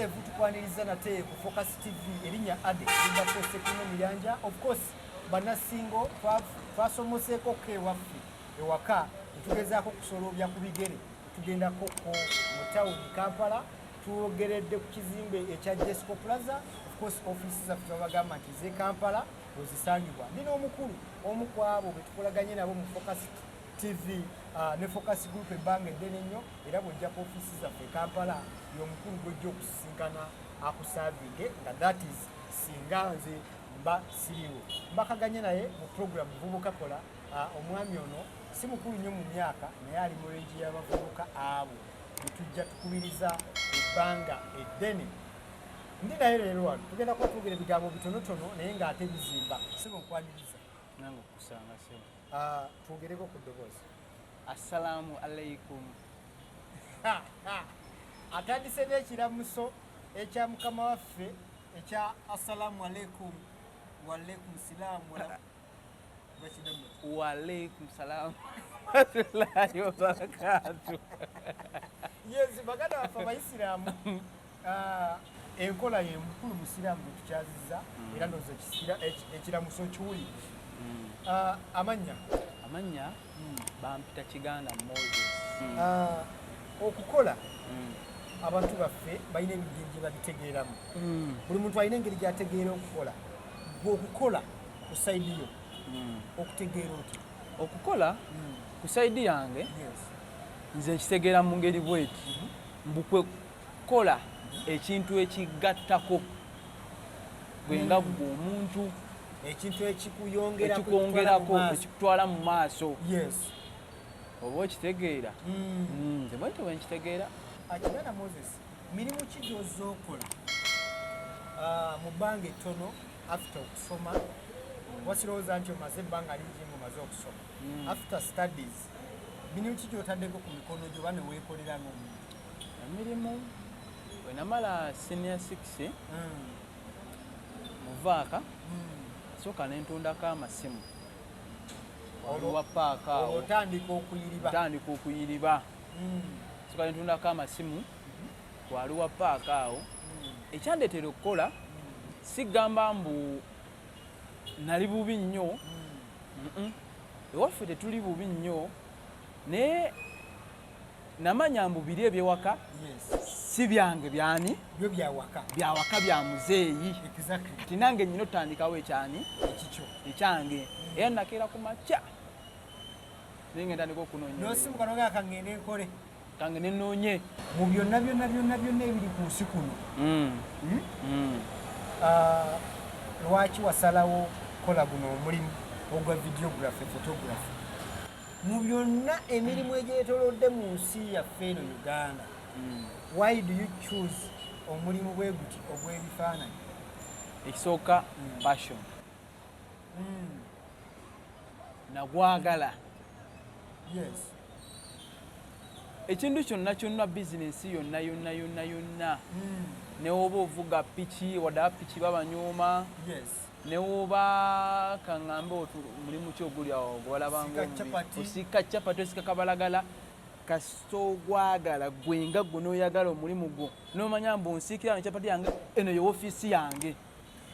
Kalevu tukwaniriza nate ku Focus TV erinya ade linda kose kuno muyanja. Of course banasingo twasomoseko ke waffe ewaka tugezaako kusolobya ku bigere tugendako ko mu town Kampala tuogeredde ku kizimbe ekya Jesco Plaza. Of course offices zaffe bagamba nti ze Kampala ozisangibwa nino omukulu omu kwabo betukolaganye nabo mu Focus TV ne Focus Group ebbanga eddene nnyo era bw'ojja ku offices zaffe Kampala y'omukulu gw'ojja okusinkana akusavinge nga that is singa nze mba siriwo mbakaganye naye mu program Vubuka Kola. Omwami ono si mukulu nnyo mu myaka naye ali mu range y'abavubuka abo betujja tukubiriza ebbanga eddene. Ndi naye leero wano tugenda kuba twogera ebigambo bitonotono naye ng'ate bizimba sebo nkwaniriza nange okusanga sebo twogereko ku ddoboozi. Assalamu alaikum. Atandise n'ekiramuso ekya mukama waffe ekya assalamu alaikum wa alaikum salam wa alaikum salam warahmatullahi wabarakatuh. Yes, baganda baffe abayisiraamu enkola ye mukulu musiraamu gwe tukyaziza era ndowooza ekiramuso kiwuli. Amannya bampita Kiganda Moses. Okukola abantu baffe balina engeri gye babitegeeramu. Buli muntu alina engeri gy'ategeera okukola. Okukola ku sayidi yo okutegeera otya? Okukola ku sayidi yange nze nkitegeera mu ngeri bweti mbukwe kola ekintu ekigattako gwenga gwe omuntu ekintu ekikuyongerako ekikutwala mu maaso. Yes. Oba okitegeera nze bwentyo bwe nkitegeera. Kiganda Moses, mirimu ki gy'ozza okola mu bbanga ettono after okusoma? Wakirowooza nti omaze ebbanga lingi ng'omaze okusoma. After studies mirimu ki gy'otaddeko ku mikono gyo oba ne weekolera n'omuntu? Emirimu bwe namala senior 6 mu vaaka sooka ne ntundako amasimu waliwo paaka awo otandika okuyiriba sooka ne ntundako amasimu waliwo paaka awo. Ekyandeetera okukola sigamba mbu nali bubi nnyo, ewaffe tetuli bubi nnyo naye namanya mbu biri ebyewaka si byange byani byawaka bya muzeeyi. Kati nange nnyina otandikawo ekyani ekyange era nakeera ku makya naye ngenda ndiko okunoonya n'osimuka nogaa kangende nkole kange ne nnoonye mu byonna ebiri ku nsi kuno. Lwaki wasalawo kola guno omulimu ogwa videography photography mu byonna emirimu egyetolodde mu nsi yaffe eno Uganda? Why do you choose omulimu bwe guti ogw'ebifaananyi? Ekisooka passion nagwagala. Yes. Ekintu kyonna bizinesi yonna ne woba ovuga piki wadde piki babanyooma. Yes. Ne woba kaŋŋambe mulimu ki oguli awo gwalabanga osika capati osika kabalagala kasita ogwagala gwenga gwe n'oyagala omulimu gwo n'omanya mbu onsiikira ne capati yange eno ye ofiisi yange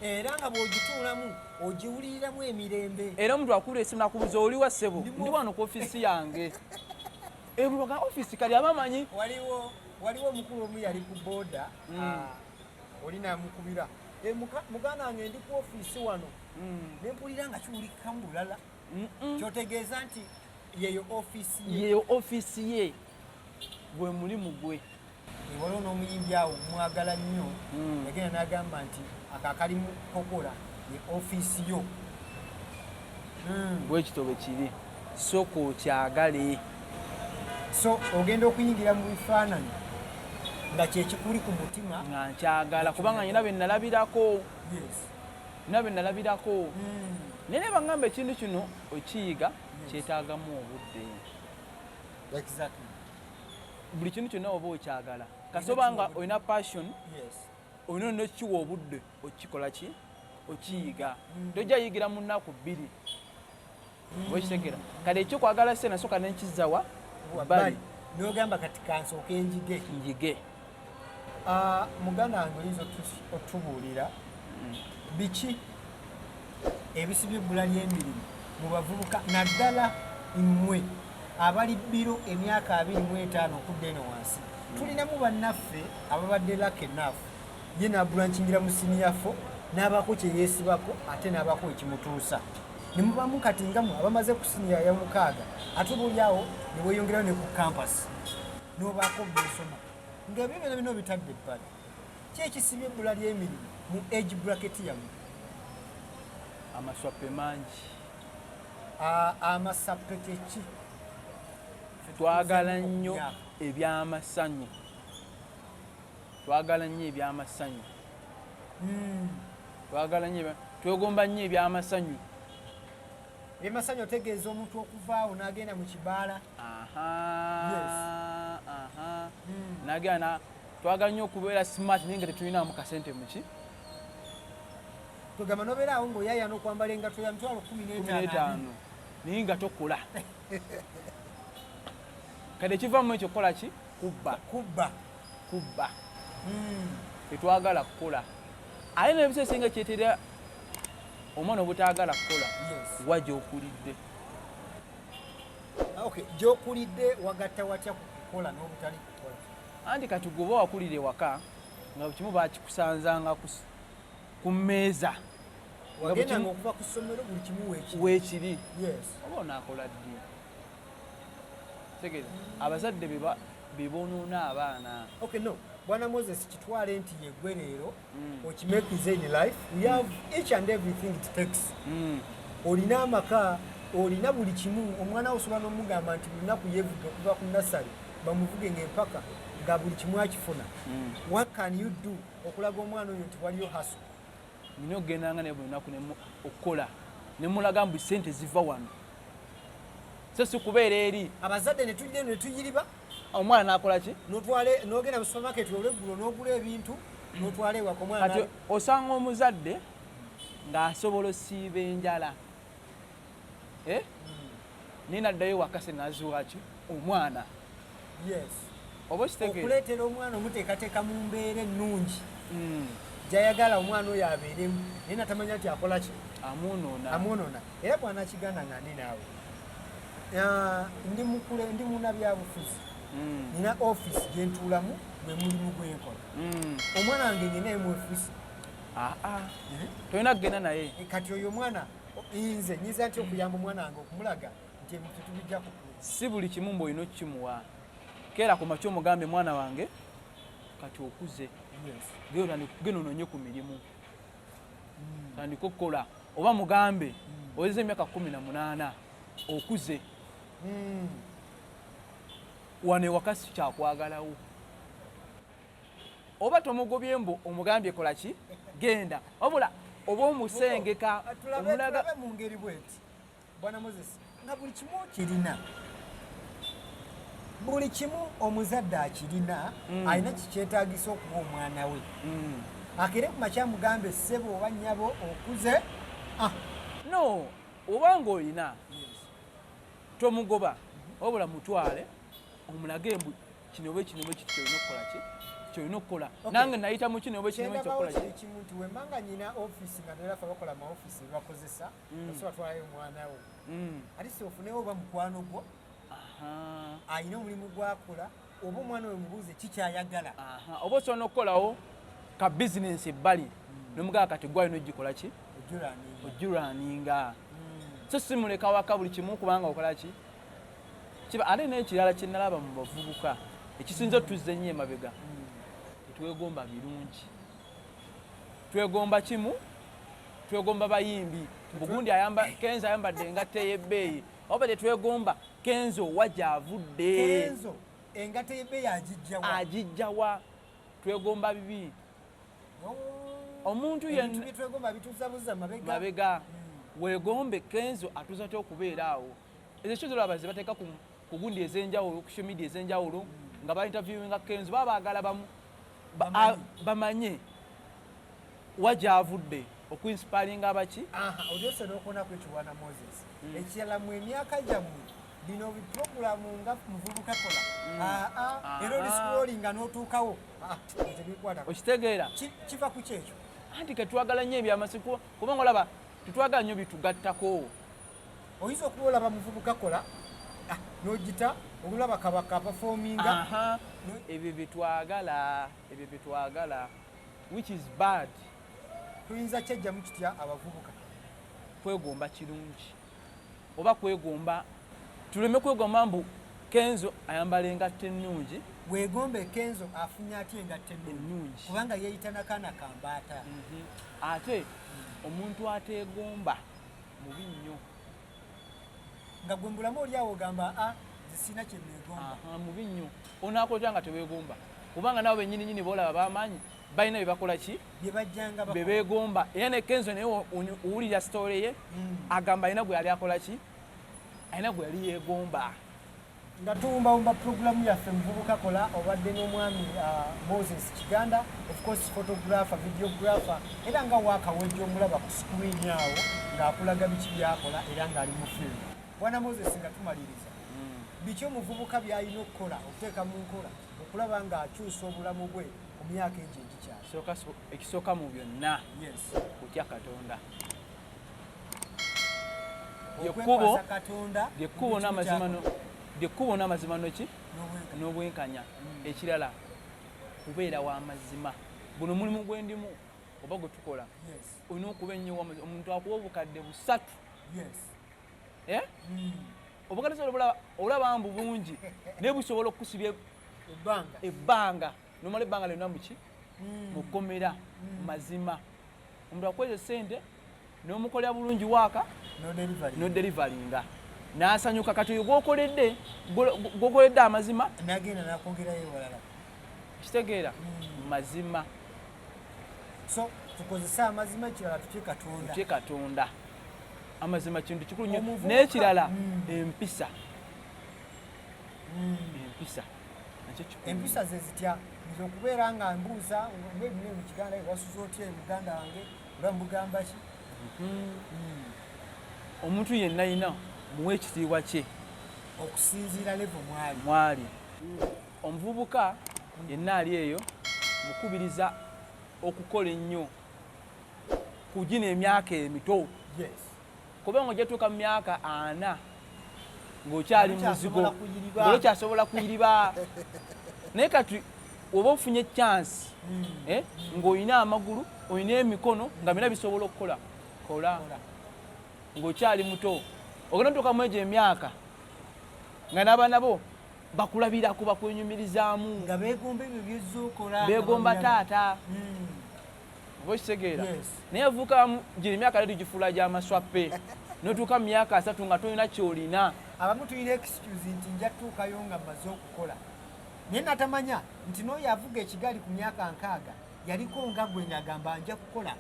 era nga bw'ogituulamu ogiwuliriramu emirembe. Era omuntu akubira esimu nakubuuza oli wa ssebo ndi wano ku ofiisi yange ebuloga ofiisi kali abamanyi. Waliwo omukulu omu yali ku booda oli namukubira muganda wange ndi ku ofiisi wano ne mpulira nga kiwulika mu bulala kyotegeeza nti yeyo ofiisi ye gwe mulimu gwe. Waliwo n'omuyimbi awo mwagala nnyo yagenda n'agamba nti akakalimu kokola ye ofiisi yo. Bwe kitobe kiri sooka okyagale. So ogenda okuyingira mu bifaananyi nga kyekikuli ku mutima nga nkyagala kubanga nina bye nalabirako. Naye bagamba ekintu kino okiyiga kyetaagamu obudde. Buli kintu kyonna oba okyagala kasoba nga olina passion olina n'okiwa obudde okikola ki okiyiga. Tojja yigira mu nnaku 2 bwekitegera kale ekyokwagala se nasooka nenkizzawa bbali n'ogamba kati kansooke njige. muganda wange oyinza otubuulira biki ebisibye ebbula ly'emirimu mu bavubuka naddala mmwe abali biro emyaka 25 okudda eno wansi. Tulinamu bannaffe ababadde lake enough ye nabulankingira mu siniyafo n'abako kye yeesibako ate n'abako ekimutuusa. Ne mubamu kati ngamu abamaze ku siniya ya 6 ate buli awo ne weeyongerayo ne ku kampasi n'obaako byosoma ng'ebyo byonna bino bitadde ebbali. Ki ekisibye ebbula ly'emirimu mu age bracket yammwe? Amaswappe mangi. Amasappe keki? Twagala nnyo ebyamasanyu. Twagala nnyo ebyamasanyu. Twagala nnyo twegomba nnyo ebyamasanyu. Ebyamasanyu otegeeza omuntu okuvaawo n'agenda mu kibaala. Nagenda twagala nnyo okubeera smart naye nga tetulinamu kasente muki. Tugamba n'obeeraawo ng'oyaya n'okwambala engatto ya mitwalo 15 naye nga tokola. Kale kivamu ekyo kola ki? Kubba. Tetwagala kukola. Ate n'ebiseera kyetera omwana obutaagala kukola wa gy'okulidde. Gy'okulidde wagatta watya kukola n'obutali kukola? Anti kati gwe oba wakulira ewaka nga kimu bakikusanzanga ku mmeeza. Wagendanga okuva ku ssomero buli kimu weekiri. Oba onaakola ddi? Tegeeza abazadde be boonoona abaana. No. Bwana Moses kitwale nti yegwe leero okimekize in life. We have each and everything it takes. Olina amaka, olina buli kimu. Omwana osobola n'omugamba nti buli naku yeevuga okuva ku nasale bamuvuge ng'empaka nga buli kimu akifuna. What can you do okulaga omwana oyo nti waliyo haso? Nina okugendanga naye buli lunaku okukola ne mulaga mbu ssente ziva wano. So si kubeera eri abazadde ne tujja ne tuyiriba omwana n'akola ki? N'ogenda mu supermarket olweggulo n'ogula ebintu n'otwala ewaka omwana. Kati osanga omuzadde ng'asobola osiiba enjala. Naye n'addayo waka se n'azuula ki? Omwana. Oba okitegeera? Okuleetera omwana omuteekateeka mu mbeera ennungi gy'ayagala omwana oyo abeeremu naye natamanya nti akola ki? Amwonoona. Era bw'anaakiganda nga ndi naawe. Ndi munnabyabufuzi. Nina office gye ntuulamu gwe mulimu gwenkola. Omwana wange nina mwefisi. Tolina kugenda naye. Kati oyo omwana nyinza nti okuyamba omwana wange okumulaga nti ebintu tubijja kukula. Si buli kimu mb'olina okukimuwa. Keera ku makya omugambe mwana wange kati okuze. Genda onoonye ku mirimu. Tandika okukola. Oba mugambe owezezza emyaka 18 okuze. Wano ewaka si kyakwagalawo. Oba tomugobye mbu omugambye kola ki? Genda. Wabula oba omusengeka omulaga mu ngeri bw'eti. Bwana Moses, nga buli kimu kirina. Buli kimu omuzadde akirina alina kikyetaagisa okuba omwana we. Akere ku makya mugambe ssebo oba nnyabo okuze. No, oba ng'olina tomugoba wabula mutwale omulage mbu kino oba kino oba kiti kyolina okukola ki? Kyolina okukola. Nange nayita mu kino oba kino oba kyokola ki? Kimu nti wemmanga nyina office nga nerafa bakola ma office bakozesa osobola twalayo omwana wo. Ate si ofunewo oba mukwano gwo ayina omulimu gwakola oba omwana we mubuuze kikyayagala. Oba osobola n'okukolawo ka bizinensi ebbali n'omugala kati gwalina ogikola ki? Ojjulwaninga. So si muleka waka buli kimu kubanga okola ki? Ate n'ekirala kye nalaba mu bavubuka ekisinza otuzza ennyo emabega twegomba birungi. Twegomba kimu? Twegomba bayimbi. Bugundi Kenzo ayambadde engato ey'ebbeeyi. Oba tetwegomba Kenzo wa gy'avudde. Kenzo engato ey'ebbeeyi agijjawa. Twegomba bibi. Omuntu yenna twegomba bituuza buzza mabega. Weegombe Kenzo atuuza te okubeera awo. Ezo kyo zolaba ze bateeka ku gundi ez'enjawulo, ku social media ez'enjawulo nga ba interviewinga Kenzo baba baagala bamanye wa gy'avudde okuinspiringa abaki. Olyose n'okuona ku ekyo Bwana Moses. Ekirala mu emyaka gyammwe bino biprogulamu nga muvubuka kola era oli scrollinga n'otuukawo tebikwata okitegeera kiva ku kyekyo anti ketwagala nnyo ebyamasiko kubanga olaba tetwagala nnyo bitugattako oyinza okuba olaba muvubuka kola n'ogita olulaba kabaka performinga ebyo byetwagala which is bad. Tuyinza kyajjamu kitya abavubuka kwegomba kirungi oba kwegomba tuleme kwegomba mbu Kenzo ayambala engatto ennungi weegombe Kenzo afunye atya engatto ennungi kubanga yeeyita nakana kambaata ate omuntu ateegomba mubi nnyo nga gwe mbulamu oli awo ogamba zisina kye neegomba mubi nnyo onaakola nga teweegomba kubanga nabo bennyini boolaba b'amaanyi balina bye bakola ki bye beegomba era ne Kenzo naye owulira sitole ye agamba alina gwe yali akola ki alina gwe yali yeegomba nga tuwumbawumba puroguramu yaffe muvubuka kola obadde n'omwami Moses Kiganda of course photographer videographer era nga waakawejja omulaba ku screen awo ng'akulaga biki byakola era ng'ali mu film bwana Moses nga tumaliriza biki omuvubuka by'alina okukola okuteeka mu nkola okulaba ng'akyusa obulamu bwe ku myaka egyo egikyali ekisooka mu byonna kutya Katonda lyekkubo n'amazima noki n'obwenkanya ekirala kubeera w'amazima buno mulimu gwe ndimu oba gwe tukola olina okuba ennyo omuntu akuwa obukadde 3 obukadde olaba mbu bungi naye busobola okukusibya ebbanga nomala ebbanga lyonna muki mukomera mazima omuntu akweza sente n'omukolera bulungi waaka n'oderivalinga n'asanyuka kati oyo gwokoledde amazima nagenda nakwongerayo ewalala kitegeera mazima so tukozese amazima ekirala tutye Katonda amazima kintu kikulu nnyo n'ekirala empisa empisa ze zitya nze okubeera nga mbuuza ng'ebine mu Kiganda wasuza otya muganda wange oba mbugamba ki omuntu yenna yina muwe ekitiibwa kye okusinziira levo mwali omuvubuka yenna ali eyo mukubiriza okukola ennyo kugina emyaka emito kubanga ojjatuuka mu myaka 4 ng'okyali muzigo ng'olokyasobola kuyiriba naye kati oba ofunye chance ng'olina amagulu olina emikono nga bina bisobola okukola kola ng'okyali muto ogenda tuuka mu egyo emyaka nga n'abaana bo bakulabirako bakwenyumirizaamu nga beegomba ebyo byezookola beegomba taata oba okitegeera naye avuuka gira emyaka leero gifuula gy'amaswappe n'otuuka mu myaka 3 nga tolina ky'olina abamu tulina excuse nti nja tuukayo nga mmaze okukola naye natamanya nti n'oyo avuga ekigali ku myaka 6 yaliko nga gwe ng'agamba nja kukola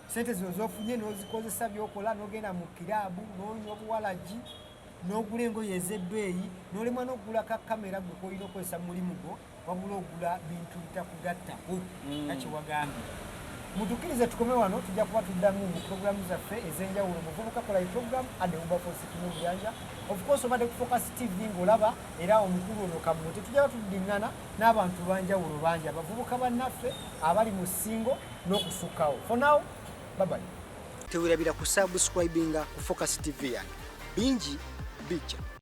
sente zino z'ofunye n'ozikozesa by'okola n'ogenda mu kiraabu n'onywa obuwalagi n'ogula engoye ez'ebbeeyi n'olemwa n'okugula ka kamera gwe k'olina okukozesa mu mulimu gwo wabula ogula bintu bitakugattako nga kyewagambye mutukkirize tukome wano tujja kuba tuddamu mu puroguramu zaffe ez'enjawulo muvubuka kola ipuroguramu ade ubafosikino muyanja of course obadde ku Focus TV ng'olaba era omukulu ono kamute tujja tuddiŋŋana n'abantu banjawulo bangi abavubuka bannaffe abali mu ssingo n'okusukkawo for now bye tewerabira ku subscribinga ku Focus TV yange bingi bijja